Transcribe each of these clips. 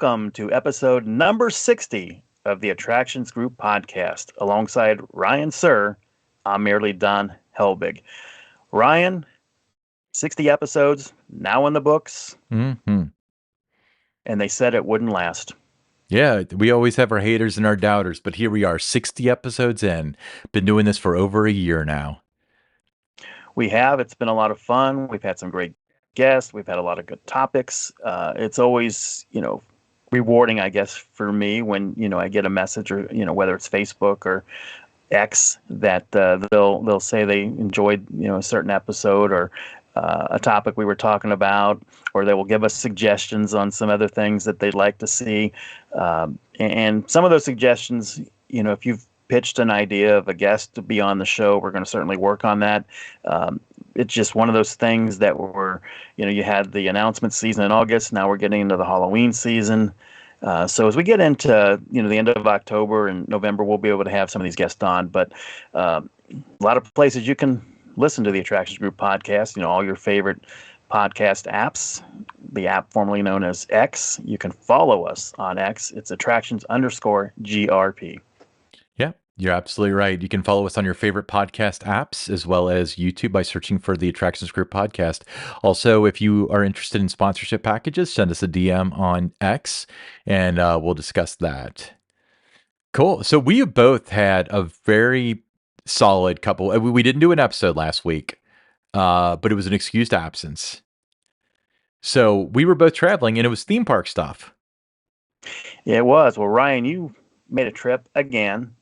welcome to episode number 60 of the Attractions Group podcast. Alongside Ryan Suhr, I'm merely Don Helbig. Ryan, 60 episodes, now in the books, Mm-hmm. and they said it wouldn't last. Yeah, we always have our haters and our doubters, but here we are, 60 episodes in. Been doing this for over a year now. We have. It's been a lot of fun. We've had some great guests. We've had a lot of good topics. It's always, rewarding, I guess, for me when, I get a message or, whether it's Facebook or X that they'll say they enjoyed, a certain episode or a topic we were talking about, or they will give us suggestions on some other things that they'd like to see. And some of those suggestions, if you've pitched an idea of a guest to be on the show, we're going to certainly work on that. It's just one of those things that you had the announcement season in August. Now we're getting into the Halloween season. So as we get into, the end of October and November, we'll be able to have some of these guests on. But a lot of places you can listen to the Attractions Group podcast, all your favorite podcast apps, the app formerly known as X. You can follow us on X. It's attractions_GRP. Yeah, you're absolutely right. You can follow us on your favorite podcast apps as well as YouTube by searching for the Attractions Group podcast. Also, if you are interested in sponsorship packages, send us a DM on X and we'll discuss that. Cool. So we have both had a very solid couple. We didn't do an episode last week, but it was an excused absence. So we were both traveling and it was theme park stuff. Yeah, it was. Well, Ryan, you made a trip again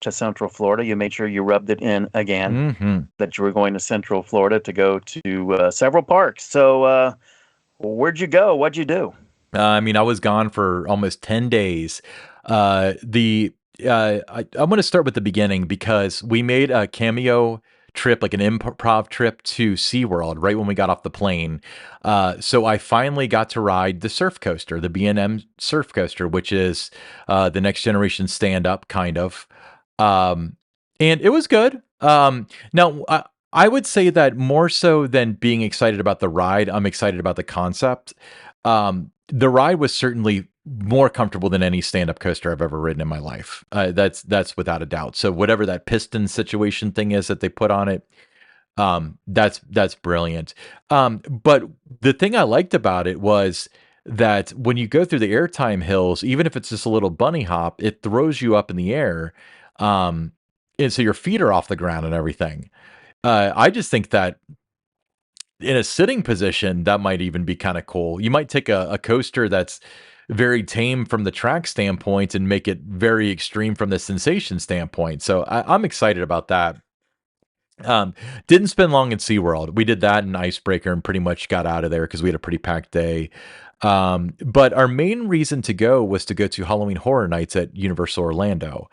to Central Florida. You made sure you rubbed it in again that you were going to Central Florida to go to several parks. So where'd you go? What'd you do? I was gone for almost 10 days. I want to start with the beginning because we made a cameo trip, like an improv trip to SeaWorld right when we got off the plane. So I finally got to ride the surf coaster, the B&M surf coaster, which is the next generation stand-up kind of. And it was good. Now, I would say that more so than being excited about the ride, I'm excited about the concept. The ride was certainly more comfortable than any stand-up coaster I've ever ridden in my life. That's without a doubt. So whatever that piston situation thing is that they put on it, that's brilliant. But the thing I liked about it was that when you go through the airtime hills, even if it's just a little bunny hop, it throws you up in the air. And so your feet are off the ground and everything. I just think that in a sitting position, that might even be kind of cool. You might take a coaster that's very tame from the track standpoint and make it very extreme from the sensation standpoint. So I'm excited about that. Didn't spend long in SeaWorld. We did that in Icebreaker and pretty much got out of there because we had a pretty packed day. But our main reason to go was to go to Halloween Horror Nights at Universal Orlando.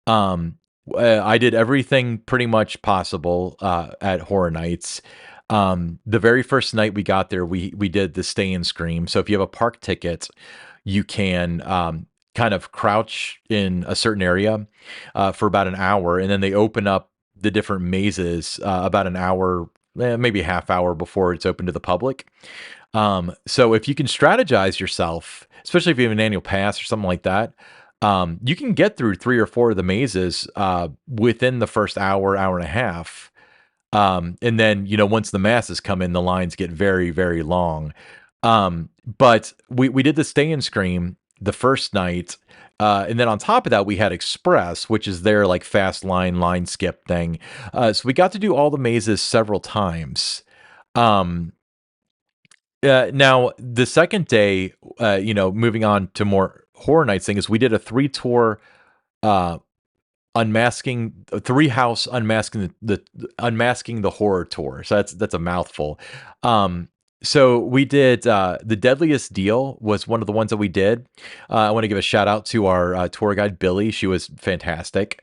I did everything pretty much possible at Horror Nights. The very first night we got there, we did the Stay and Scream. So if you have a park ticket, you can kind of crouch in a certain area for about an hour, and then they open up the different mazes about an hour, maybe a half hour before it's open to the public. So if you can strategize yourself, especially if you have an annual pass or something like that, you can get through 3 or 4 of the mazes within the first hour and a half. And then, once the masses come in, the lines get very, very long. But we did the Stay and Scream the first night. And then on top of that, we had Express, which is their like fast line skip thing. So we got to do all the mazes several times. Now the second day, moving on to more Horror Nights thing, is we did a 3-tour, unmasking the horror tour. So that's a mouthful. So we did the Deadliest Deal was one of the ones that we did. I want to give a shout out to our tour guide Billy. She was fantastic.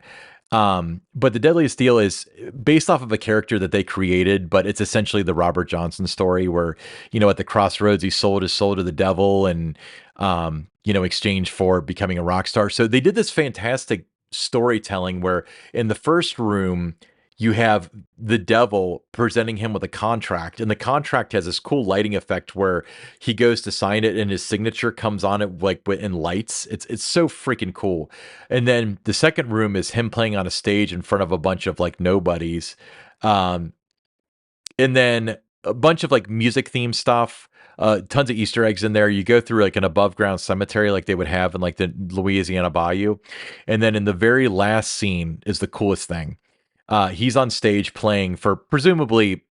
But the Deadliest Deal is based off of a character that they created, but it's essentially the Robert Johnson story where, at the crossroads, he sold his soul to the devil and, exchange for becoming a rock star. So they did this fantastic storytelling where in the first room, you have the devil presenting him with a contract, and the contract has this cool lighting effect where he goes to sign it and his signature comes on it like in lights. It's so freaking cool. And then the second room is him playing on a stage in front of a bunch of like nobodies. Um, and then a bunch of like music theme stuff, tons of Easter eggs in there. You go through like an above ground cemetery like they would have in like the Louisiana Bayou. And then in the very last scene is the coolest thing. He's on stage playing for presumably,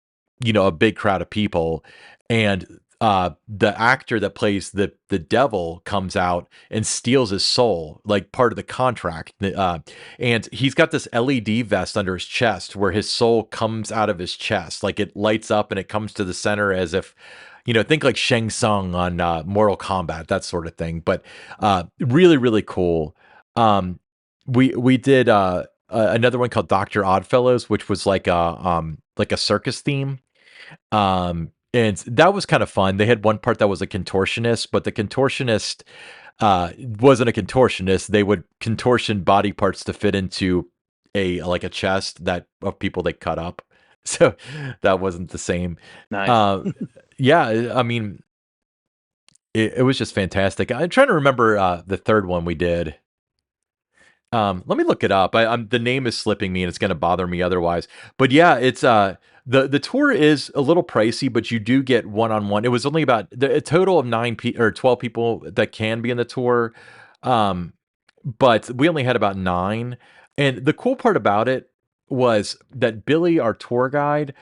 a big crowd of people, and the actor that plays the devil comes out and steals his soul, like part of the contract. And he's got this LED vest under his chest where his soul comes out of his chest, like it lights up and it comes to the center as if. Think like Shang Tsung on Mortal Kombat, that sort of thing. But really, really cool. We did another one called Dr. Oddfellows, which was like a circus theme. And that was kind of fun. They had one part that was a contortionist, but the contortionist wasn't a contortionist. They would contortion body parts to fit into a chest that of people they cut up. So that wasn't the same. Nice. Yeah, I mean, it was just fantastic. I'm trying to remember the third one we did. Let me look it up. The name is slipping me, and it's going to bother me otherwise. But yeah, it's the tour is a little pricey, but you do get one-on-one. It was only about a total of 12 people that can be in the tour, but we only had about 9. And the cool part about it was that Billy, our tour guide,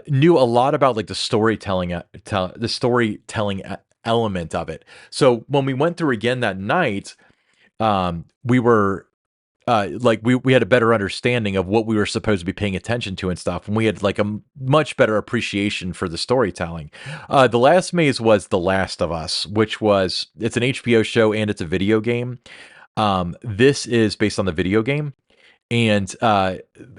knew a lot about like the storytelling, element of it. So when we went through again that night, we were like we had a better understanding of what we were supposed to be paying attention to and stuff, and we had like a much better appreciation for the storytelling. The last maze was The Last of Us, which it's an HBO show and it's a video game. This is based on the video game, and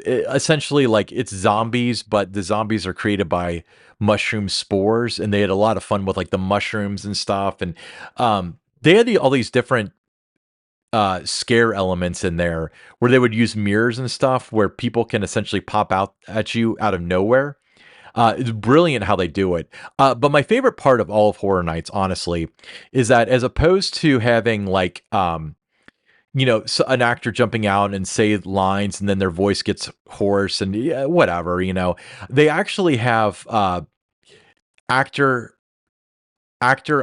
essentially like it's zombies, but the zombies are created by mushroom spores, and they had a lot of fun with like the mushrooms and stuff, and they had all these different scare elements in there where they would use mirrors and stuff where people can essentially pop out at you out of nowhere. It's brilliant how they do it. But my favorite part of all of Horror Nights, honestly, is that as opposed to having like, an actor jumping out and say lines and then their voice gets hoarse and whatever, they actually have actor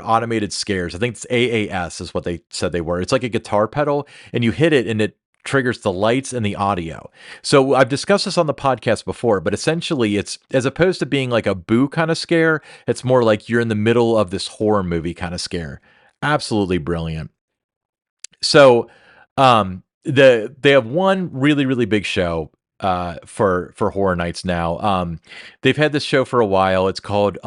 automated scares. I think it's AAS is what they said they were. It's like a guitar pedal, and you hit it and it triggers the lights and the audio. So I've discussed this on the podcast before, but essentially it's, as opposed to being like a boo kind of scare, it's more like you're in the middle of this horror movie kind of scare. Absolutely brilliant. So they have one really, really big show for Horror Nights now. They've had this show for a while. It's called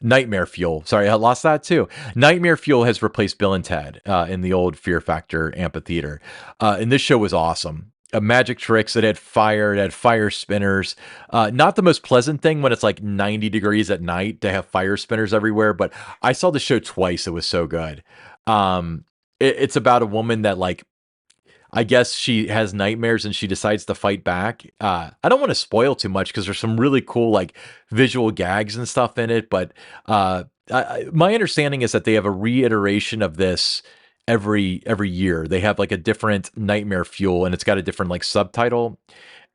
Nightmare Fuel. Sorry, I lost that too. Nightmare Fuel has replaced Bill and Ted in the old Fear Factor amphitheater. And this show was awesome. Magic tricks. It had fire spinners. Not the most pleasant thing when it's like 90 degrees at night to have fire spinners everywhere, but I saw the show twice. It was so good. It's about a woman that like, I guess she has nightmares and she decides to fight back. I don't want to spoil too much because there's some really cool like visual gags and stuff in it. But my understanding is that they have a reiteration of this every year. They have like a different Nightmare Fuel, and it's got a different like subtitle.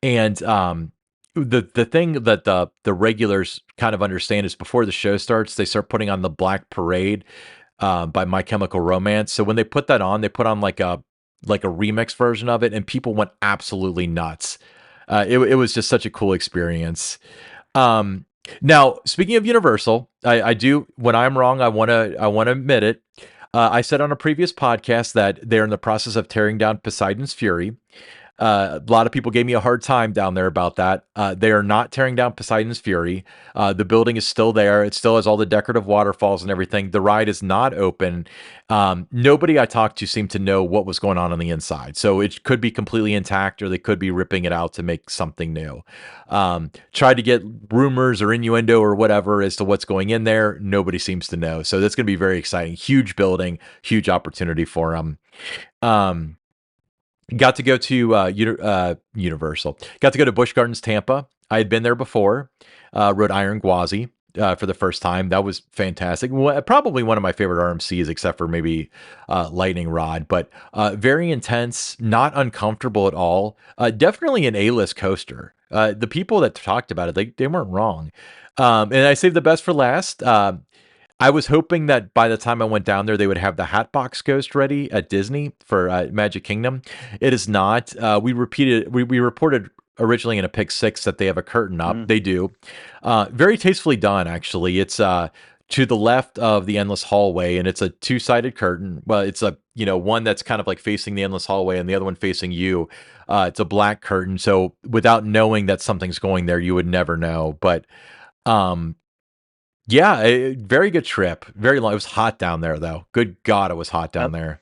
And the thing that the regulars kind of understand is before the show starts, they start putting on the Black Parade by My Chemical Romance. So when they put that on, they put on like a remix version of it, and people went absolutely nuts. It was just such a cool experience. Now, speaking of Universal, I do, when I'm wrong, I want to admit it. I said on a previous podcast that they're in the process of tearing down Poseidon's Fury. A lot of people gave me a hard time down there about that. They are not tearing down Poseidon's Fury. The building is still there. It still has all the decorative waterfalls and everything. The ride is not open. Nobody I talked to seemed to know what was going on the inside. So it could be completely intact, or they could be ripping it out to make something new. Tried to get rumors or innuendo or whatever as to what's going in there. Nobody seems to know. So that's going to be very exciting. Huge building, huge opportunity for them. Got to go to Universal. Got to go to Busch Gardens, Tampa. I had been there before. Rode Iron Gwazi for the first time. That was fantastic. Probably one of my favorite RMCs, except for maybe Lightning Rod. But very intense, not uncomfortable at all. Definitely an A-list coaster. The people that talked about it, they weren't wrong. And I saved the best for last. I was hoping that by the time I went down there, they would have the Hatbox Ghost ready at Disney for Magic Kingdom. It is not. We reported originally in a Pick 6 that they have a curtain up. They do. Very tastefully done, actually. It's to the left of the Endless Hallway, and it's a two-sided curtain. Well, it's a one that's kind of like facing the Endless Hallway, and the other one facing you. It's a black curtain, so without knowing that something's going there, you would never know. But yeah, very good trip. Very long. It was hot down there, though. Good God, it was hot down there.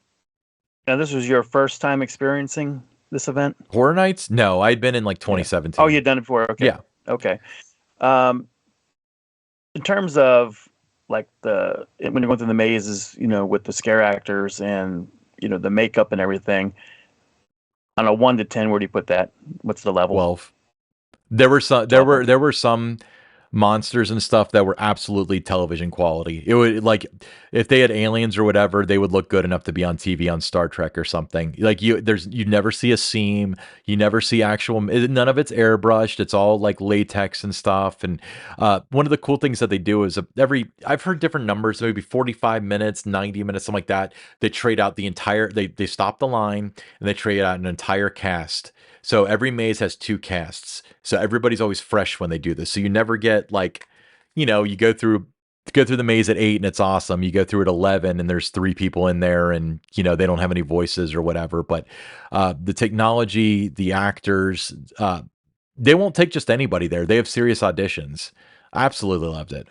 Now, this was your first time experiencing this event? Horror Nights? No, I'd been in like 2017. Oh, you'd done it before? Okay. Yeah. Okay. In terms of like when you're going through the mazes, with the scare actors and, the makeup and everything, on a 1 to 10, where do you put that? What's the level? 12. There were some monsters and stuff that were absolutely television quality. It would, like, if they had aliens or whatever, they would look good enough to be on TV on Star Trek or something. Like you never see a seam, you never see actual. None of it's airbrushed. It's all like latex and stuff. And one of the cool things that they do is I've heard different numbers, maybe 45 minutes, 90 minutes, something like that. They trade out the entire. They stop the line and they trade out an entire cast. So every maze has 2 casts. So everybody's always fresh when they do this. So you never get like, you go through the maze at 8 and it's awesome. You go through at 11 and there's 3 people in there and, they don't have any voices or whatever. But the technology, the actors, they won't take just anybody there. They have serious auditions. I absolutely loved it.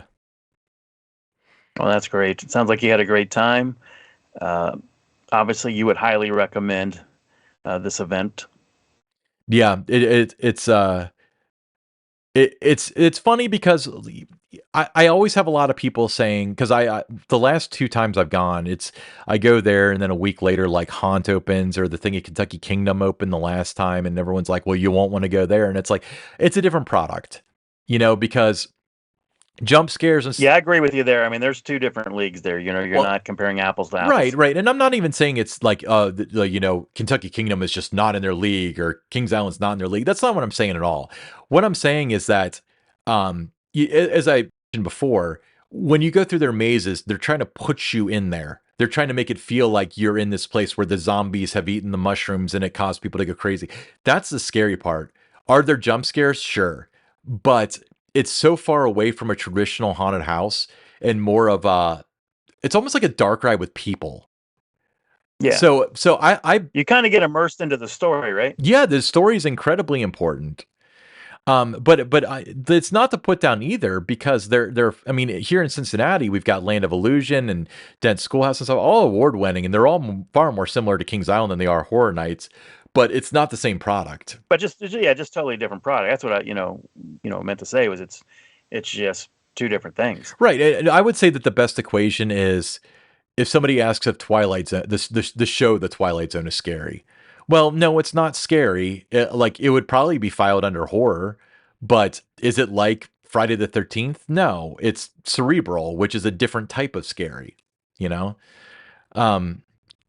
Well, that's great. It sounds like you had a great time. Obviously, you would highly recommend this event. Yeah, it's funny because I always have a lot of people saying, because I the last 2 times I've gone, I go there and then a week later like Haunt opens or the thing at Kentucky Kingdom opened the last time and everyone's like, well, you won't want to go there, and it's like it's a different product, because jump scares and yeah, I agree with you there. I mean, there's 2 different leagues there. You're not comparing apples to apples. Right. And I'm not even saying it's like Kentucky Kingdom is just not in their league or Kings Island's not in their league. That's not what I'm saying at all. What I'm saying is that as I mentioned before, when you go through their mazes, they're trying to put you in there. They're trying to make it feel like you're in this place where the zombies have eaten the mushrooms and it caused people to go crazy. That's the scary part. Are there jump scares? Sure. But it's so far away from a traditional haunted house and more of it's almost like a dark ride with people. Yeah. So I you kind of get immersed into the story, right? Yeah, the story is incredibly important. But it's not to put down either, because they're I mean, here in Cincinnati we've got Land of Illusion and Dent Schoolhouse and stuff, all award winning, and they're all far more similar to Kings Island than they are Horror Nights. But it's not the same product. But just totally different product. That's what I meant to say was it's just 2 different things. Right. I would say that the best equation is if somebody asks if Twilight Zone, the show The Twilight Zone is scary. Well, no, it's not scary. It would probably be filed under horror, but is it like Friday the 13th? No, it's cerebral, which is a different type of scary,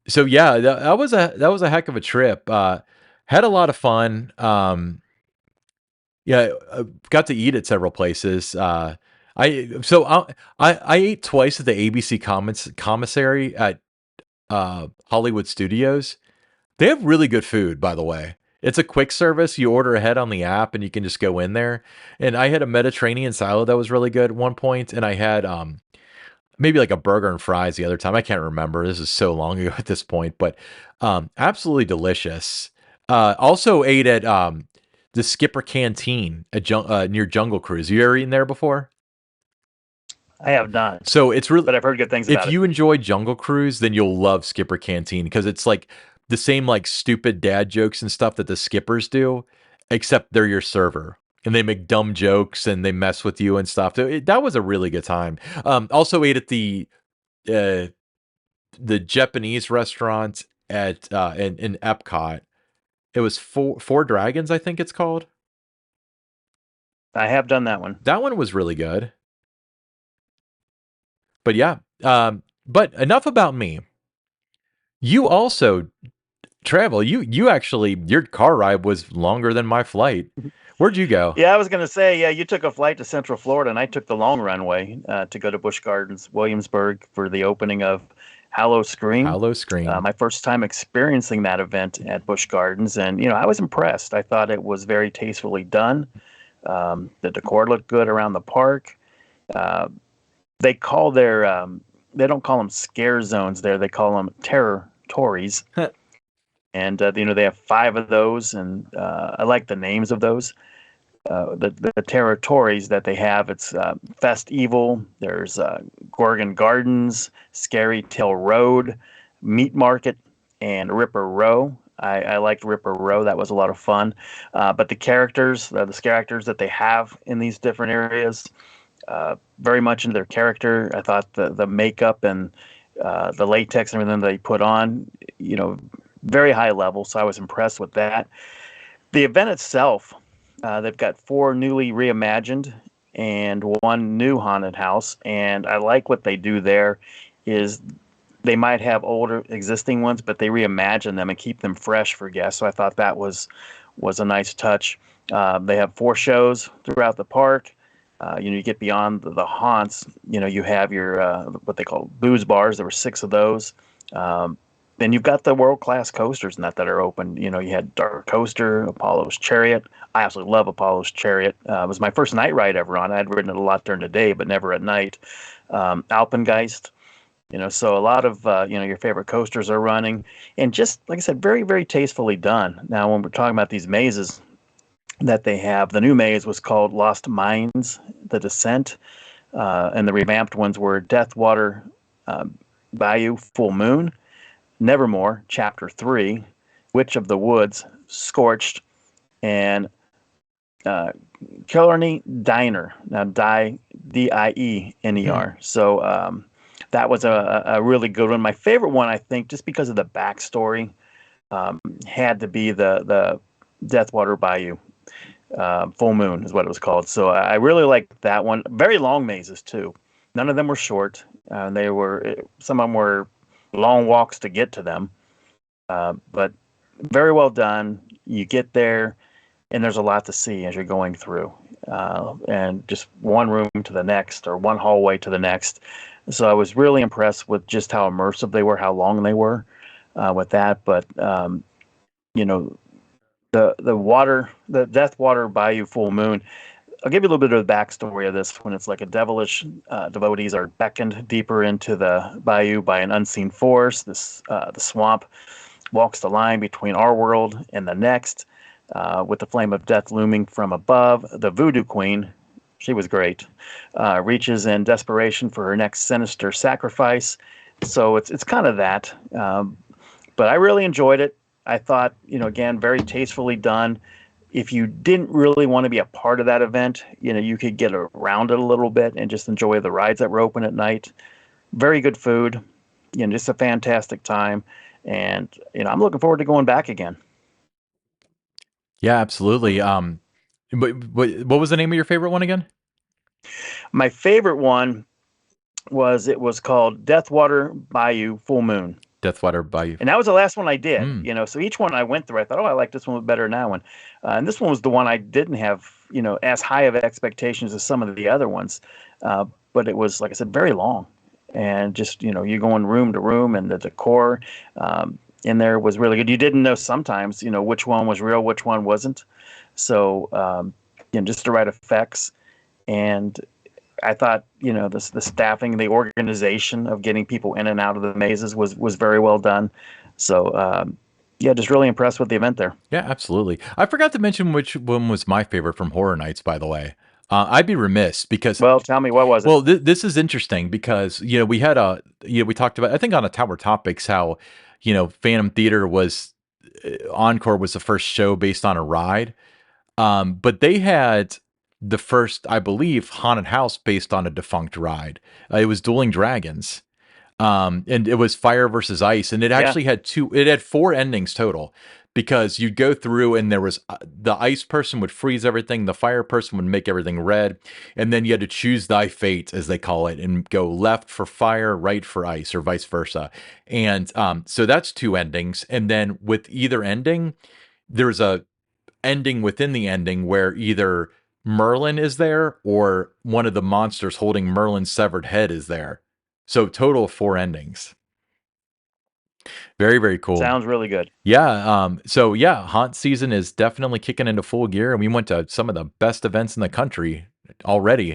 So yeah, that was a heck of a trip. Had a lot of fun. Yeah, got to eat at several places. I ate twice at the ABC commissary at Hollywood Studios. They have really good food, by the way. It's a quick service. You order ahead on the app and you can just go in there. And I had a Mediterranean salad that was really good at one point, and I had maybe like a burger and fries the other time. I can't remember. This is so long ago at this point, but absolutely delicious. Also ate at the Skipper Canteen at near Jungle Cruise. You ever eaten there before? I have not. So it's really, but I've heard good things about it. If you enjoy Jungle Cruise, then you'll love Skipper Canteen, because it's like the same like stupid dad jokes and stuff that the skippers do, except they're your server and they make dumb jokes and they mess with you and stuff. That was a really good time. Also ate at the Japanese restaurant at in Epcot. It was Four Dragons, I think it's called. I have done that one. That one was really good. But yeah, but enough about me. You also travel. You actually, your car ride was longer than my flight. Where'd you go? Yeah, I was going to say, yeah, you took a flight to Central Florida, and I took the long runway to go to Busch Gardens, Williamsburg, for the opening of Howl-O-Scream. Howl-O-Scream. My first time experiencing that event at Busch Gardens, and I was impressed. I thought it was very tastefully done. The decor looked good around the park. They call they don't call them scare zones there. They call them territories. And they have 5 of those, and I like the names of those. The territories that they have. It's Fest Evil. There's Gorgon Gardens, Scary Tail Road, Meat Market, and Ripper Row. I liked Ripper Row. That was a lot of fun. But the characters, the scare actors that they have in these different areas, very much into their character. I thought the makeup and the latex and everything they put on, very high level. So I was impressed with that. The event itself, they've got 4 newly reimagined and 1 new haunted house. And I like what they do there is they might have older existing ones, but they reimagine them and keep them fresh for guests. So I thought that was a nice touch. They have 4 shows throughout the park. You get beyond the haunts. You have your what they call booze bars. There were 6 of those. Then you've got the world-class coasters that are open. You had Dark Coaster, Apollo's Chariot. I absolutely love Apollo's Chariot. It was my first night ride ever on. I'd ridden it a lot during the day, but never at night. Alpengeist. So a lot of your favorite coasters are running, and just like I said, very, very tastefully done. Now, when we're talking about these mazes that they have, the new maze was called Lost Mines: The Descent, and the revamped ones were Deathwater Bayou Full Moon, Nevermore Chapter 3, Witch of the Woods Scorched, and Killarney Diner. Now, Diener. So that was a really good one. My favorite one, I think, just because of the backstory, had to be the Deathwater Bayou. Full Moon is what it was called. So I really liked that one. Very long mazes too. None of them were short. Some of them were long walks to get to them. But very well done. You get there, and there's a lot to see as you're going through, and just one room to the next or one hallway to the next. So I was really impressed with just how immersive they were, how long they were with that. But the Deathwater Bayou Full Moon. I'll give you a little bit of the backstory of this. When it's like a devilish devotees are beckoned deeper into the bayou by an unseen force. The swamp walks the line between our world and the next, with the flame of death looming from above. The Voodoo Queen, she was great, reaches in desperation for her next sinister sacrifice. So it's kind of that. But I really enjoyed it. I thought, again, very tastefully done. If you didn't really want to be a part of that event, you could get around it a little bit and just enjoy the rides that were open at night. Very good food, just a fantastic time. And, I'm looking forward to going back again. Yeah, absolutely. What was the name of your favorite one again? My favorite one was called Deathwater Bayou Full Moon. Deathwater Bayou. And that was the last one I did. So each one I went through, I thought, I like this one better than that one. And this one was the one I didn't have, as high of expectations as some of the other ones. But it was, like I said, very long. And just, you going room to room, and the decor in there was really good. You didn't know sometimes, which one was real, which one wasn't. So, just the right effects. And I thought, the staffing, the organization of getting people in and out of the mazes was very well done. So, just really impressed with the event there. Yeah, absolutely. I forgot to mention which one was my favorite from Horror Nights, by the way. I'd be remiss because. Well, tell me, what was it? Well, this is interesting because we had we talked about, I think, on a Tower Topics, how Phantom Theater was Encore was the first show based on a ride, but they had the first, I believe, haunted house based on a defunct ride. It was Dueling Dragons. And it was Fire versus Ice, and it actually had 4 endings total. because you'd go through and there was the ice person would freeze everything, the fire person would make everything red, and then you had to choose thy fate, as they call it, and go left for fire, right for ice, or vice versa. And so that's two endings. And then with either ending, there's a ending within the ending where either Merlin is there or one of the monsters holding Merlin's severed head is there. So total of 4 endings. Very, very cool. Sounds really good. Yeah. So yeah, haunt season is definitely kicking into full gear, and we went to some of the best events in the country already.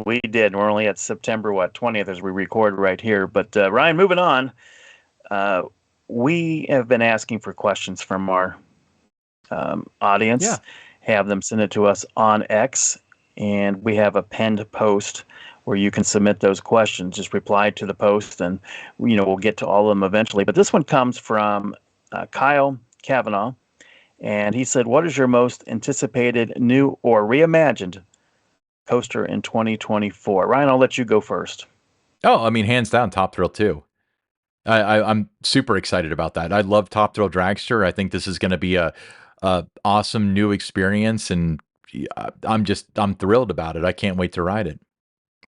We did. We're only at September 20th as we record right here. But Ryan, moving on. We have been asking for questions from our audience. Yeah. Have them send it to us on X, and we have a pinned post where you can submit those questions. Just reply to the post, and we'll get to all of them eventually. But this one comes from Kyle Kavanaugh, and he said, "What is your most anticipated new or reimagined coaster in 2024?" Ryan, I'll let you go first. Oh, I mean, hands down, Top Thrill 2. I'm super excited about that. I love Top Thrill Dragster. I think this is going to be a awesome new experience, and I'm thrilled about it. I can't wait to ride it.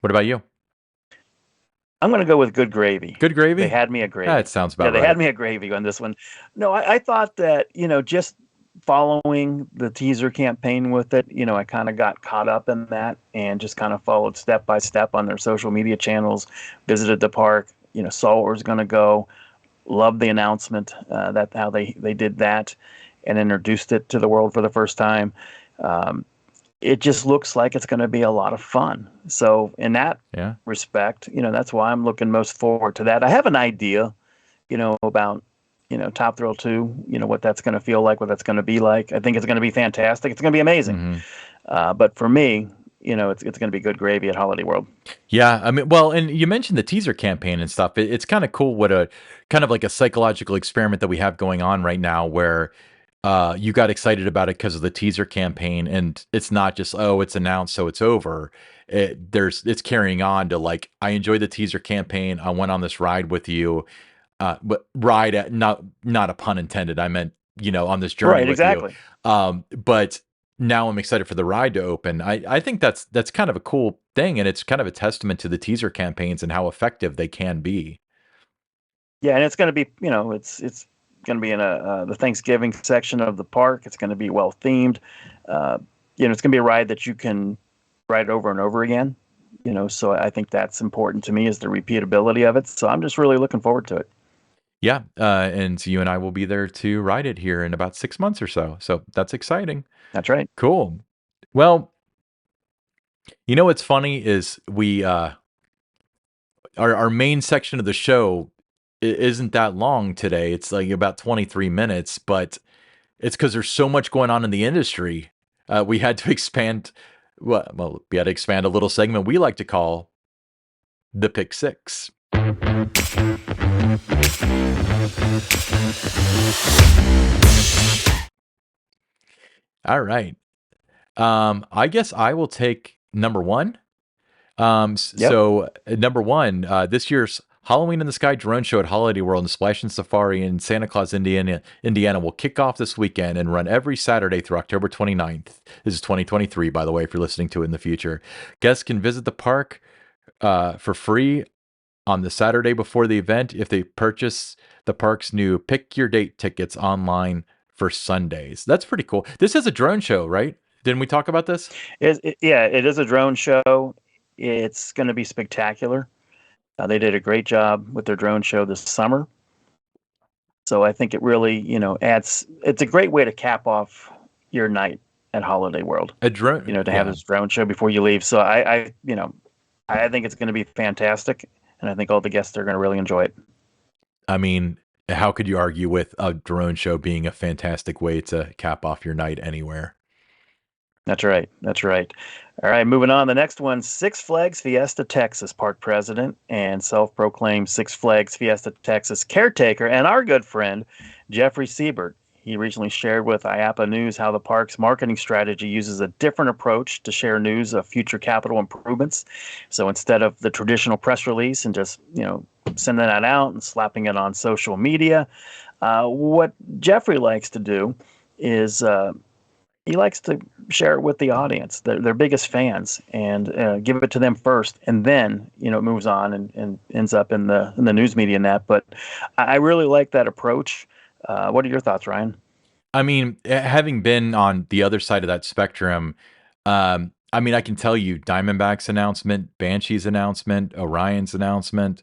What about you? I'm going to go with Good Gravy. Good Gravy? They had me at Gravy. That sounds about right. Yeah, they had me at Gravy on this one. No, I thought that, just following the teaser campaign with it, I kind of got caught up in that and just kind of followed step by step on their social media channels, visited the park, saw where it was going to go, loved the announcement, that how they did that and introduced it to the world for the first time. It just looks like it's going to be a lot of fun. So in that respect, that's why I'm looking most forward to that. I have an idea, about, Top Thrill 2, what that's going to feel like, what that's going to be like. I think it's going to be fantastic. It's going to be amazing. Mm-hmm. But for me, it's going to be Good Gravy at Holiday World. Yeah, I mean, well, and you mentioned the teaser campaign and stuff. It's kind of cool what a kind of like a psychological experiment that we have going on right now where you got excited about it because of the teaser campaign, and it's not just, oh, it's announced, so it's over. It's carrying on to like, I enjoyed the teaser campaign. I went on this ride with you, but ride at not a pun intended. I meant, on this journey with exactly. you. But now I'm excited for the ride to open. I think that's kind of a cool thing, and it's kind of a testament to the teaser campaigns and how effective they can be. Yeah, and it's going to be, it's going to be in the Thanksgiving section of the park. It's going to be well themed. It's going to be a ride that you can ride over and over again. So I think that's important to me, is the repeatability of it. So I'm just really looking forward to it. Yeah, and you and I will be there to ride it here in about 6 months or so. So that's exciting. That's right. Cool. Well, what's funny is we our main section of the show isn't that long today. It's like about 23 minutes, but it's because there's so much going on in the industry. We had to expand. Well, we had to expand a little segment we like to call the Pick Six. All right. I guess I will take number one. So number one, this year's Halloween in the Sky drone show at Holiday World and Splash and Safari in Santa Claus, Indiana will kick off this weekend and run every Saturday through October 29th. This is 2023, by the way, if you're listening to it in the future. Guests can visit the park for free on the Saturday before the event if they purchase the park's new Pick Your Date tickets online for Sundays. That's pretty cool. This is a drone show, right? Didn't we talk about this? It is a drone show. It's going to be spectacular. They did a great job with their drone show this summer. So I think it really, adds. It's a great way to cap off your night at Holiday World. A drone, to have this drone show before you leave. So I think it's going to be fantastic, and I think all the guests are going to really enjoy it. I mean, how could you argue with a drone show being a fantastic way to cap off your night anywhere? That's right. All right, moving on. The next one, Six Flags Fiesta Texas park president and self-proclaimed Six Flags Fiesta Texas caretaker, and our good friend, Jeffrey SIEBERT. He recently shared with IAPA News how the park's marketing strategy uses a different approach to share news of future capital improvements. So instead of the traditional press release and just, sending that out and slapping it on social media, what Jeffrey likes to do is he likes to share it with the audience, their biggest fans, and give it to them first, and then it moves on and ends up in the news media and that. But I really like that approach. What are your thoughts, Ryan? I mean, having been on the other side of that spectrum, I mean, I can tell you Diamondback's announcement, Banshee's announcement, Orion's announcement,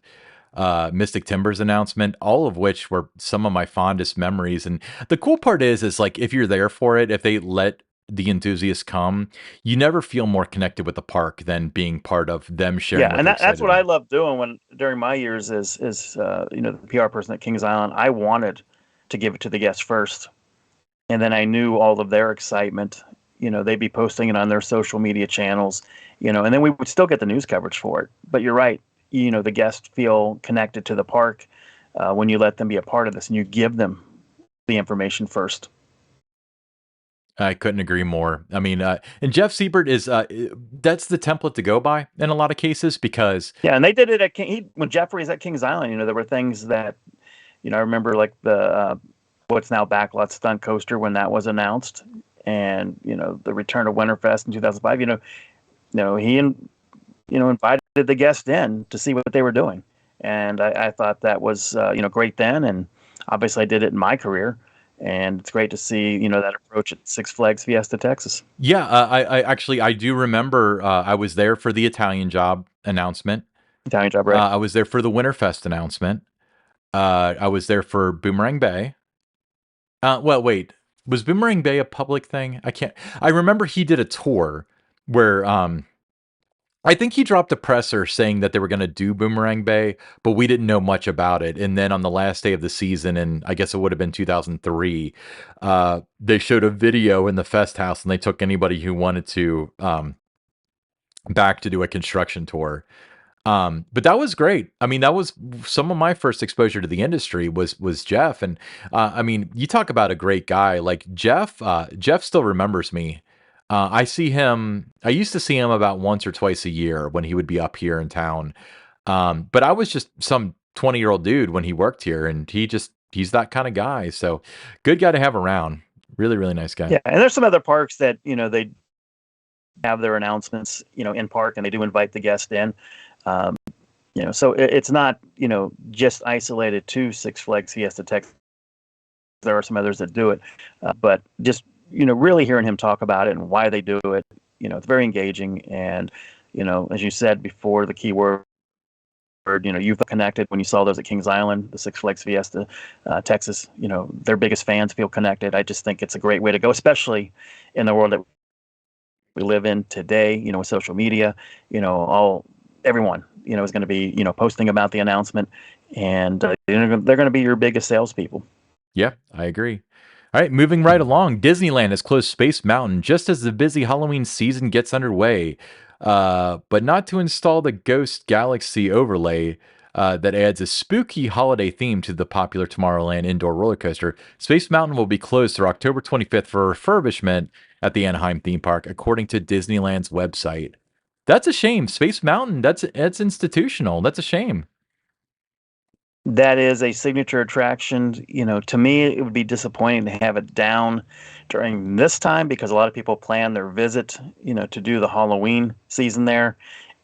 Mystic Timber's announcement, all of which were some of my fondest memories. And the cool part is like, if you're there for it, if they let the enthusiasts come, you never feel more connected with the park than being part of them sharing. Yeah, and that's what I love doing during my years as the PR person at Kings Island. I wanted to give it to the guests first, and then I knew all of their excitement. They'd be posting it on their social media channels, and then we would still get the news coverage for it. But you're right, the guests feel connected to the park when you let them be a part of this and you give them the information first. I couldn't agree more. I mean, and Jeff Siebert is that's the template to go by in a lot of cases, because and they did it at when Jeffrey was at Kings Island. There were things that I remember, like the what's now Backlot Stunt Coaster when that was announced, and the return of Winterfest in 2005. He invited the guests in to see what they were doing, and I thought that was great then, and obviously I did it in my career. And it's great to see, that approach at Six Flags Fiesta, Texas. Yeah, I actually, I do remember I was there for the Italian Job announcement. Italian Job, right? I was there for the Winterfest announcement. I was there for Boomerang Bay. Well, wait, was Boomerang Bay a public thing? I remember he did a tour where I think he dropped a presser saying that they were going to do Boomerang Bay, but we didn't know much about it. And then on the last day of the season, and I guess it would have been 2003, they showed a video in the Fest House, and they took anybody who wanted to back to do a construction tour. But that was great. I mean, that was some of my first exposure to the industry was Jeff. And I mean, you talk about a great guy like Jeff. Jeff still remembers me. I used to see him about once or twice a year when he would be up here in town. But I was just some 20-year-old dude when he worked here, and he's that kind of guy. So good guy to have around. Really, really nice guy. Yeah. And there's some other parks that, they have their announcements, in park, and they do invite the guest in. So it's not, just isolated to Six Flags Fiesta Texas. There are some others that do it, but just, really hearing him talk about it and why they do it, it's very engaging. And, as you said before, the key word, you felt connected when you saw those at Kings Island, the Six Flags Fiesta, Texas, their biggest fans feel connected. I just think it's a great way to go, especially in the world that we live in today, with social media, everyone, is going to be, posting about the announcement, and they're going to be your biggest salespeople. Yeah, I agree. All right, moving right along. Disneyland has closed Space Mountain just as the busy Halloween season gets underway, but not to install the Ghost Galaxy overlay that adds a spooky holiday theme to the popular Tomorrowland indoor roller coaster. Space Mountain will be closed through October 25th for refurbishment at the Anaheim theme park, according to Disneyland's website. That's a shame. Space Mountain, that's institutional. That's a shame. That is a signature attraction. To me, it would be disappointing to have it down during this time, because a lot of people plan their visit, to do the Halloween season there,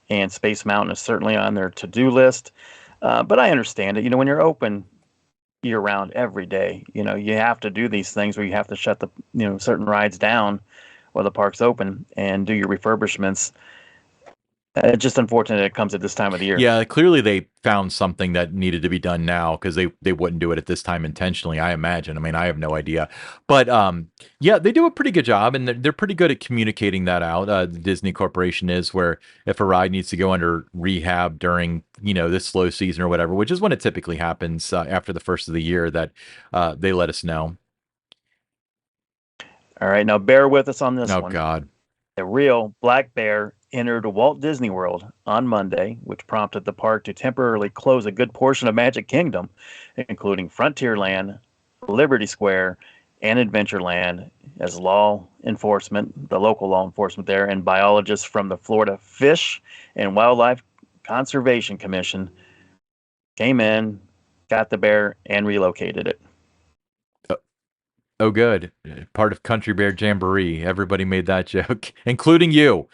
and Space Mountain is certainly on their to-do list. But I understand it. When you're open year-round every day, you have to do these things where you have to shut the, certain rides down while the park's open and do your refurbishments. It's just unfortunate it comes at this time of the year. Yeah, clearly they found something that needed to be done now, because they wouldn't do it at this time intentionally, I imagine. I mean, I have no idea. But yeah, they do a pretty good job, and they're pretty good at communicating that out. The Disney Corporation is, where if a ride needs to go under rehab during, this slow season or whatever, which is when it typically happens after the first of the year, that they let us know. All right, now bear with us on this one. Oh, God. A real black bear entered Walt Disney World on Monday, which prompted the park to temporarily close a good portion of Magic Kingdom, including Frontierland, Liberty Square, and Adventureland as law enforcement, the local law enforcement there, and biologists from the Florida Fish and Wildlife Conservation Commission came in, got the bear, and relocated it. Oh, good. Part of Country Bear Jamboree. Everybody made that joke, including you.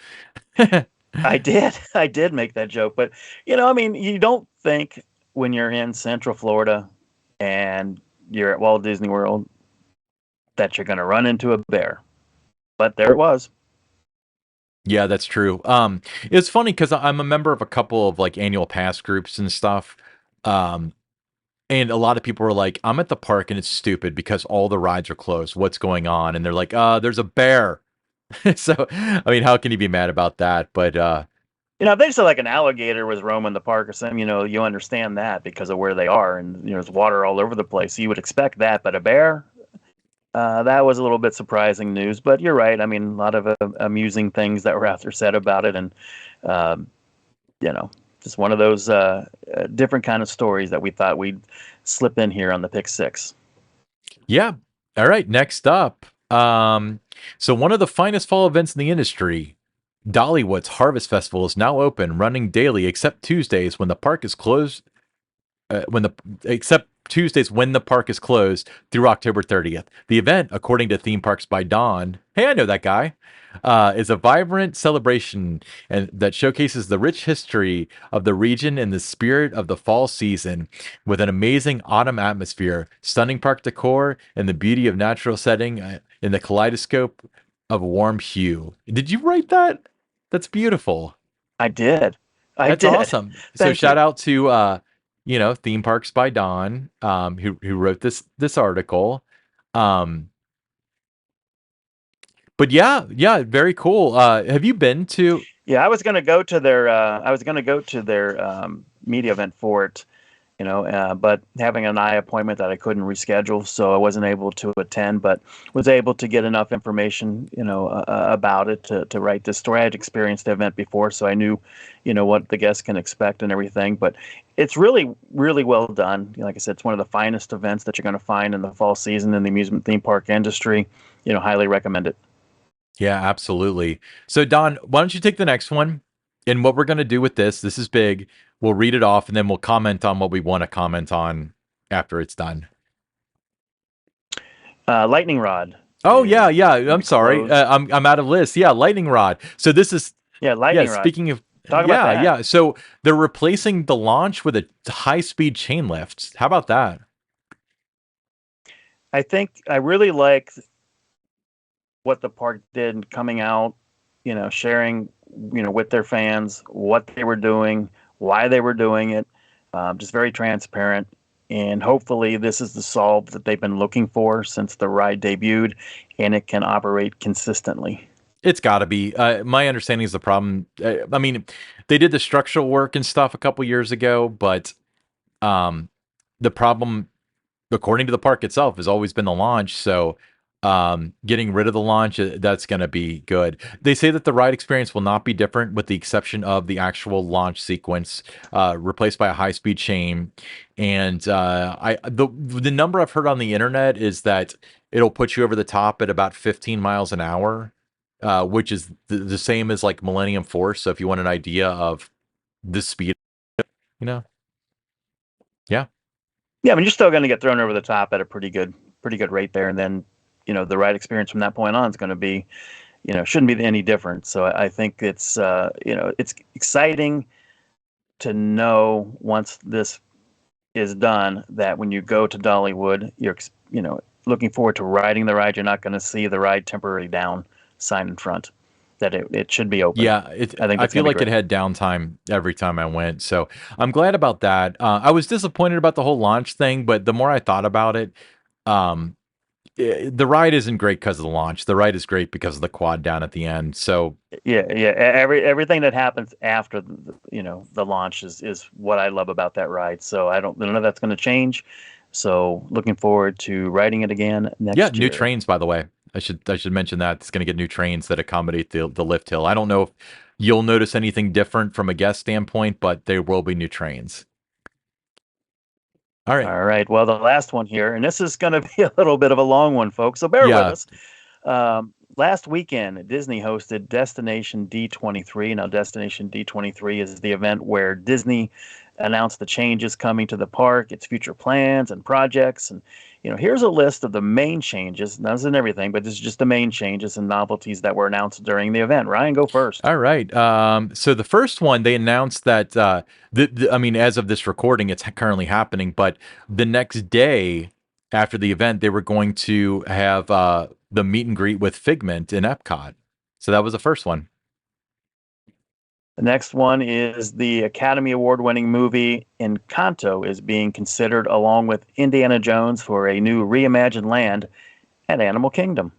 I did. I did make that joke. But, I mean, you don't think when you're in Central Florida and you're at Walt Disney World that you're going to run into a bear. But there it was. Yeah, that's true. It's funny because I'm a member of a couple of like annual pass groups and stuff. Um, and a lot of people are like, I'm at the park and it's stupid because all the rides are closed. What's going on? And they're like, there's a bear. So, I mean, how can you be mad about that? But If they said like an alligator was roaming the park or something, you understand that because of where they are, and there's water all over the place. So you would expect that, but a bear, that was a little bit surprising news. But you're right. I mean, a lot of amusing things that were out there said about it, and um, just one of those different kind of stories that we thought we'd slip in here on the Pick Six. yeah. All right. Next up. So one of the finest fall events in the industry, Dollywood's Harvest Festival, is now open, running daily except Tuesdays when the park is closed. Except Tuesdays when the park is closed through October 30th. The event, according to Theme Parks by Dawn, hey, I know that guy, is a vibrant celebration and that showcases the rich history of the region and the spirit of the fall season with an amazing autumn atmosphere, stunning park decor, and the beauty of natural setting in the kaleidoscope of warm hue. Did you write that? That's beautiful. I did. That's awesome. So shout out to Theme Parks by Dawn, who wrote this article. But yeah, very cool. Have you been to? Yeah, I was going to go to their media event for it, but having an eye appointment that I couldn't reschedule, so I wasn't able to attend, but was able to get enough information, about it to write this story. I had experienced the event before, so I knew, what the guests can expect and everything. But it's really, really well done. Like I said, it's one of the finest events that you're going to find in the fall season in the amusement theme park industry. Highly recommend it. Yeah, absolutely. So Don, why don't you take the next one? And what we're going to do with this is big. We'll read it off and then we'll comment on what we want to comment on after it's done. Lightning Rod. Oh yeah. I'm sorry. I'm out of list. Yeah, Lightning Rod. So this is Lightning Rod. Speaking of Talk about that. Yeah. So they're replacing the launch with a high-speed chain lift. How about that? I think I really like what the park did coming out, sharing, with their fans what they were doing, why they were doing it, just very transparent. And hopefully this is the solve that they've been looking for since the ride debuted, and it can operate consistently. It's got to be. My understanding is the problem. I mean, they did the structural work and stuff a couple years ago, but the problem, according to the park itself, has always been the launch. So getting rid of the launch, that's going to be good. They say that the ride experience will not be different with the exception of the actual launch sequence, replaced by a high-speed chain. And the number I've heard on the internet is that it'll put you over the top at about 15 miles an hour, which is the same as like Millennium Force. So if you want an idea of the speed, yeah. Yeah, I mean, you're still going to get thrown over the top at a pretty good rate there. And then, the ride experience from that point on is going to be, shouldn't be any different. So I think it's, it's exciting to know once this is done that when you go to Dollywood, you're, looking forward to riding the ride. You're not going to see the ride temporarily down sign in front. That it should be open. Yeah, I feel like it had downtime every time I went, so I'm glad about that. I was disappointed about the whole launch thing, but the more I thought about it, the ride isn't great because of the launch. The ride is great because of the quad down at the end. So yeah. Everything that happens after the launch is what I love about that ride. So none of that's going to change. So looking forward to riding it again next year. Yeah, new trains, by the way. I should mention that it's going to get new trains that accommodate the lift hill. I don't know if you'll notice anything different from a guest standpoint, but there will be new trains. All right. All right. Well, the last one here, and this is going to be a little bit of a long one, folks. So bear with Yeah. us. Last weekend, Disney hosted Destination D23. Now, Destination D23 is the event where Disney announced the changes coming to the park, its future plans and projects. And, here's a list of the main changes. Now, this isn't everything, but this is just the main changes and novelties that were announced during the event. Ryan, go first. All right. So the first one, they announced that, I mean, as of this recording, it's currently happening, but the next day after the event, they were going to have the meet and greet with Figment in Epcot. So that was the first one. The next one is the Academy Award winning movie Encanto is being considered along with Indiana Jones for a new reimagined land at Animal Kingdom.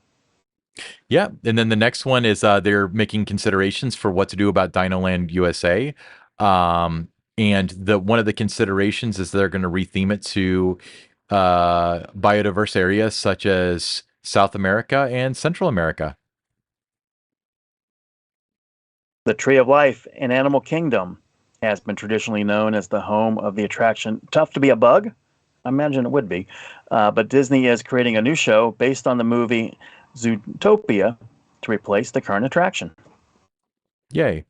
Yeah. And then the next one is they're making considerations for what to do about Dinoland USA. And one of the considerations is they're going to retheme it to biodiverse areas such as South America and Central America. The Tree of Life in Animal Kingdom has been traditionally known as the home of the attraction Tough to Be a Bug. I imagine it would be. But Disney is creating a new show based on the movie Zootopia to replace the current attraction. Yay.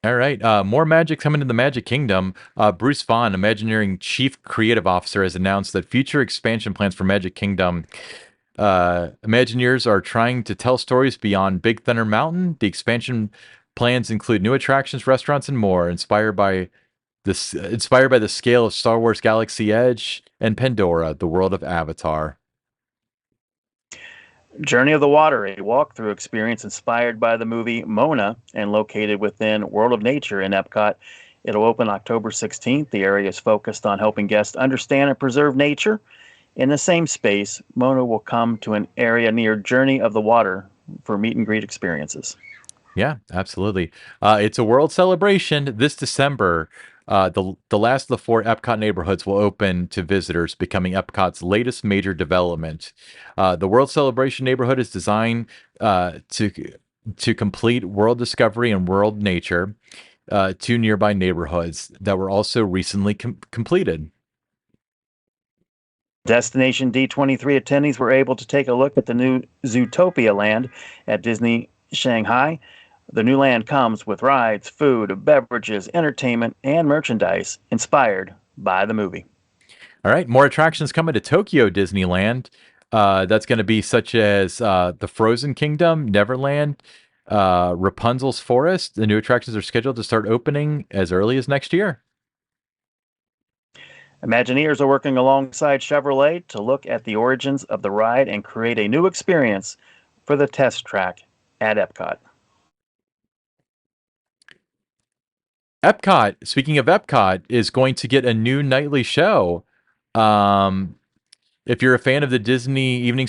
All right. More magic coming to the Magic Kingdom. Bruce Vaughn, Imagineering Chief Creative Officer, has announced that future expansion plans for Magic Kingdom. Imagineers are trying to tell stories beyond Big Thunder Mountain. The expansion plans include new attractions, restaurants, and more, inspired by the scale of Star Wars Galaxy Edge and Pandora, the world of Avatar. Journey of the Water, a walkthrough experience inspired by the movie Mona and located within World of Nature in Epcot. It'll open October 16th. The area is focused on helping guests understand and preserve nature. In the same space, Mona will come to an area near Journey of the Water for meet and greet experiences. Yeah, absolutely. It's a world celebration this December. The last of the 4 Epcot neighborhoods will open to visitors, becoming Epcot's latest major development. The World Celebration neighborhood is designed to complete World Discovery and World Nature, 2 nearby neighborhoods that were also recently completed. Destination D23 attendees were able to take a look at the new Zootopia land at Disney Shanghai. The new land comes with rides, food, beverages, entertainment, and merchandise inspired by the movie. All right, more attractions coming to Tokyo Disneyland. That's going to be such as the Frozen Kingdom, Neverland, Rapunzel's Forest. The new attractions are scheduled to start opening as early as next year. Imagineers are working alongside Chevrolet to look at the origins of the ride and create a new experience for the test track at Epcot. Epcot, speaking of Epcot, is going to get a new nightly show. If you're a fan of the Disney evening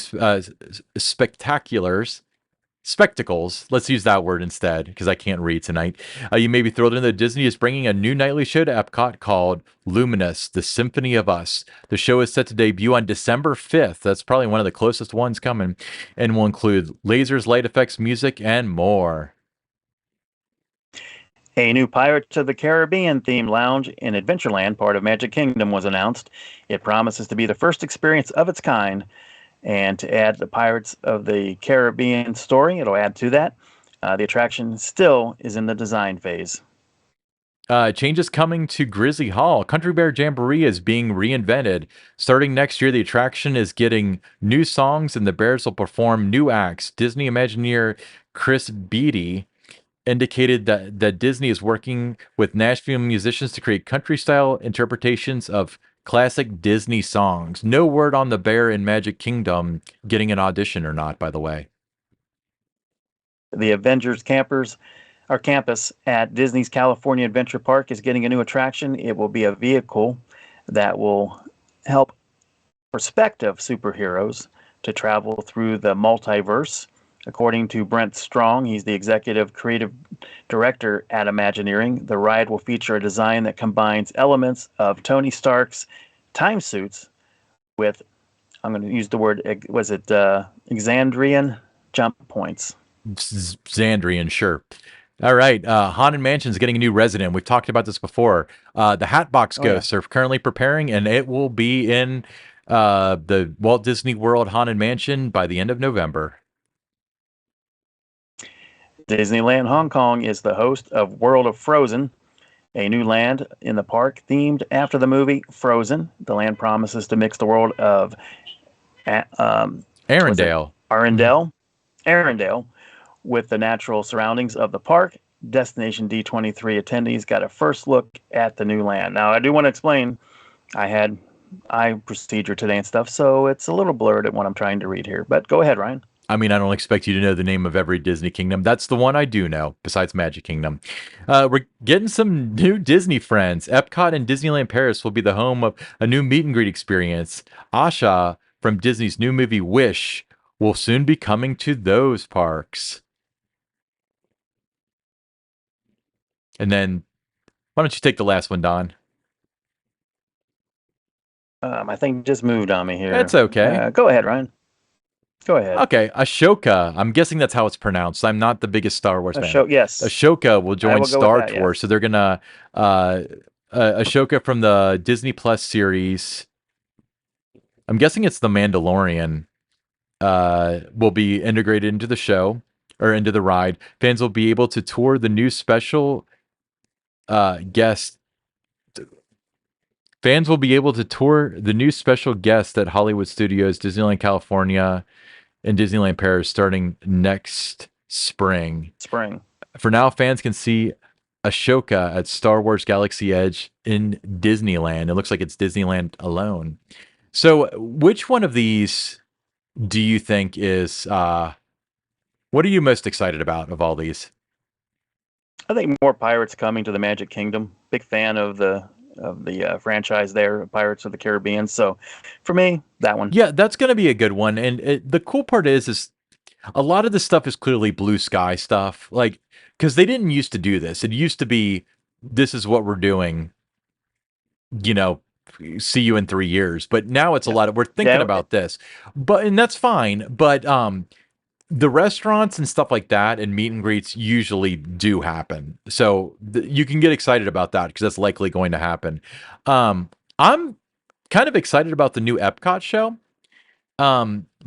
spectacles, let's use that word instead because I can't read tonight. You may be thrilled to know that Disney is bringing a new nightly show to Epcot called Luminous, The Symphony of Us. The show is set to debut on December 5th. That's probably one of the closest ones coming, and will include lasers, light effects, music, and more. A new Pirates of the Caribbean themed lounge in Adventureland, part of Magic Kingdom, was announced. It promises to be the first experience of its kind, and to add the Pirates of the Caribbean story, it'll add to that. The attraction still is in the design phase. Changes coming to Grizzly Hall. Country Bear Jamboree is being reinvented. Starting next year, the attraction is getting new songs and the Bears will perform new acts. Disney Imagineer Chris Beatty indicated that Disney is working with Nashville musicians to create country-style interpretations of classic Disney songs. No word on the bear in Magic Kingdom getting an audition or not, by the way. The Avengers campus at Disney's California Adventure Park is getting a new attraction. It will be a vehicle that will help prospective superheroes to travel through the multiverse. According to Brent Strong, he's the executive creative director at Imagineering, the ride will feature a design that combines elements of Tony Stark's time suits with, I'm going to use the word, was it Xandrian jump points? Xandrian, sure. All right. Haunted Mansion's getting a new resident. We've talked about this before. The Hatbox Oh yeah. Ghosts are currently preparing, and it will be in the Walt Disney World Haunted Mansion by the end of November. Disneyland Hong Kong is the host of World of Frozen, a new land in the park themed after the movie Frozen. The land promises to mix the world of was it Arendelle. Arendelle with the natural surroundings of the park. Destination D23 attendees got a first look at the new land. Now, I do want to explain, I had eye procedure today and stuff, so it's a little blurred at what I'm trying to read here. But go ahead, Ryan. I mean, I don't expect you to know the name of every Disney kingdom. That's the one I do know, besides Magic Kingdom. We're getting some new Disney friends. Epcot and Disneyland Paris will be the home of a new meet and greet experience. Asha from Disney's new movie Wish will soon be coming to those parks. And then, why don't you take the last one, Don? I think just moved on me here. That's okay. Go ahead, Ryan. Go ahead. Okay, Ashoka. I'm guessing that's how it's pronounced. I'm not the biggest Star Wars fan. Yes. Ashoka will join will go Star with that, Tours, yes. so they're gonna Ashoka from the Disney Plus series. I'm guessing it's the Mandalorian. Will be integrated into the show or into the ride. Fans will be able to tour the new special guest. Fans will be able to tour the new special guest at Hollywood Studios, Disneyland California, and Disneyland Paris starting next spring. For now, fans can see Ashoka at Star Wars Galaxy Edge in Disneyland. It looks like it's Disneyland alone. So, which one of these do you think is what are you most excited about of all these? I think more pirates coming to the Magic Kingdom. Big fan of the franchise there, Pirates of the Caribbean. So for me, that one. Yeah, that's going to be a good one. And the cool part is a lot of this stuff is clearly blue sky stuff. Like, because they didn't used to do this. It used to be, this is what we're doing. You know, see you in 3 years. But now it's a lot of, we're thinking about this. And that's fine. But the restaurants and stuff like that and meet and greets usually do happen. So you can get excited about that because that's likely going to happen. I'm kind of excited about the new Epcot show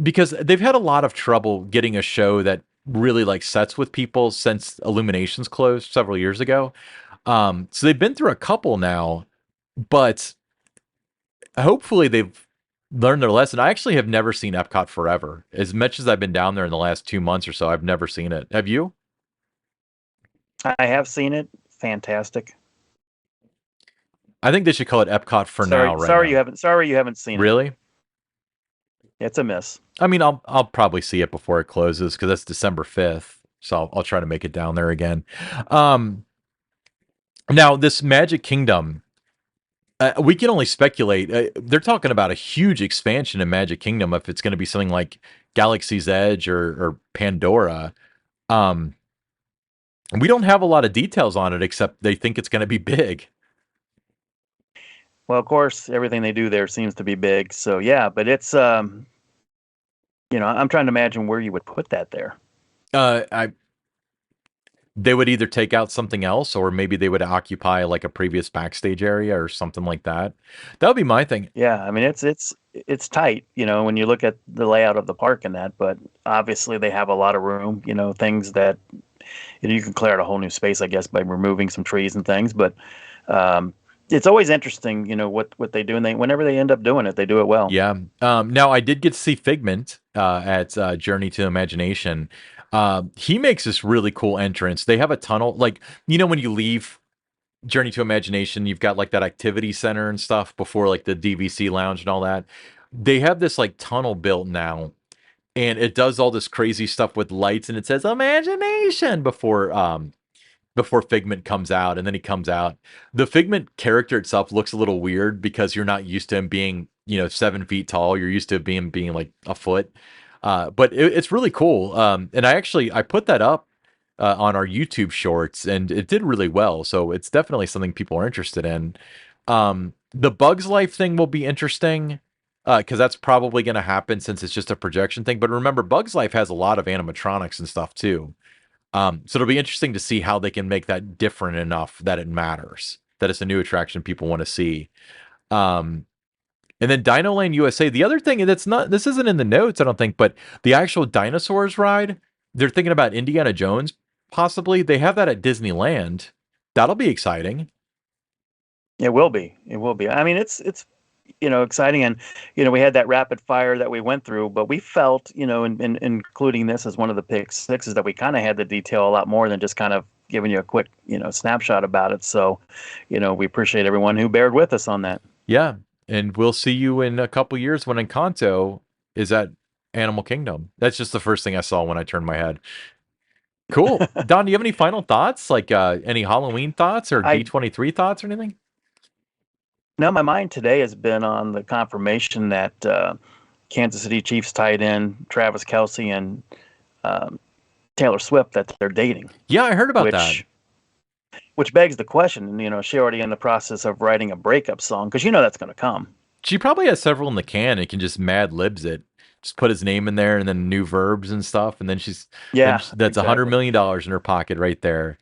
because they've had a lot of trouble getting a show that really like sets with people since Illuminations closed several years ago. So they've been through a couple now, but hopefully they've learned their lesson. I actually have never seen Epcot Forever. As much as I've been down there in the last 2 months or so, I've never seen it. Have you? I have seen it. Fantastic. I think they should call it Epcot for now. Right? Sorry, you haven't seen it. Really? It's a miss. I mean, I'll probably see it before it closes because that's December 5th. So I'll try to make it down there again. Now this Magic Kingdom. We can only speculate. They're talking about a huge expansion in Magic Kingdom if it's going to be something like Galaxy's Edge or Pandora. We don't have a lot of details on it except they think it's going to be big. Well, of course, everything they do there seems to be big. So yeah, but it's I'm trying to imagine where you would put that there. They would either take out something else or maybe they would occupy like a previous backstage area or something like that. That would be my thing. Yeah, I mean it's tight, when you look at the layout of the park and that, but obviously they have a lot of room, things that you can clear out a whole new space, I guess, by removing some trees and things, but it's always interesting, what they do, and whenever they end up doing it, they do it well. Yeah. Now I did get to see Figment at Journey to Imagination. He makes this really cool entrance. They have a tunnel, like when you leave Journey to Imagination, you've got like that activity center and stuff before like the DVC lounge and all that. They have this like tunnel built now, and it does all this crazy stuff with lights, and it says Imagination before Figment comes out, and then he comes out. The Figment character itself looks a little weird because you're not used to him being 7 feet tall. You're used to being like a foot. But it's really cool. And I put that up on our YouTube shorts, and it did really well. So it's definitely something people are interested in. The Bugs Life thing will be interesting because that's probably going to happen since it's just a projection thing. But remember, Bugs Life has a lot of animatronics and stuff too. So it'll be interesting to see how they can make that different enough that it matters, that it's a new attraction people want to see. Um, and then Dino Land USA. The other thing that's not, this isn't in the notes, I don't think, but the actual dinosaurs ride, they're thinking about Indiana Jones, possibly. They have that at Disneyland. That'll be exciting. It will be. It will be. I mean, it's exciting, and we had that rapid fire that we went through, but we felt, in including this as one of the pick sixes, that we kind of had to detail a lot more than just kind of giving you a quick, snapshot about it. So, we appreciate everyone who bared with us on that. Yeah. And we'll see you in a couple years when Encanto is at Animal Kingdom. That's just the first thing I saw when I turned my head. Cool. Don, do you have any final thoughts? Like any Halloween thoughts or D23 thoughts or anything? No, my mind today has been on the confirmation that Kansas City Chiefs tight end Travis Kelce and Taylor Swift, that they're dating. Yeah, I heard about that. Which begs the question, she already in the process of writing a breakup song, because that's going to come. She probably has several in the can and can just Mad Libs it. Just put his name in there and then new verbs and stuff. And then that's exactly. $100 million in her pocket right there.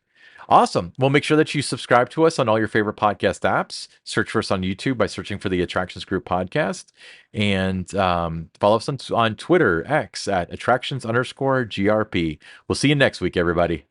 Awesome. Well, make sure that you subscribe to us on all your favorite podcast apps. Search for us on YouTube by searching for the Attractions Group podcast. And follow us on Twitter, X, at attractions_GRP. We'll see you next week, everybody.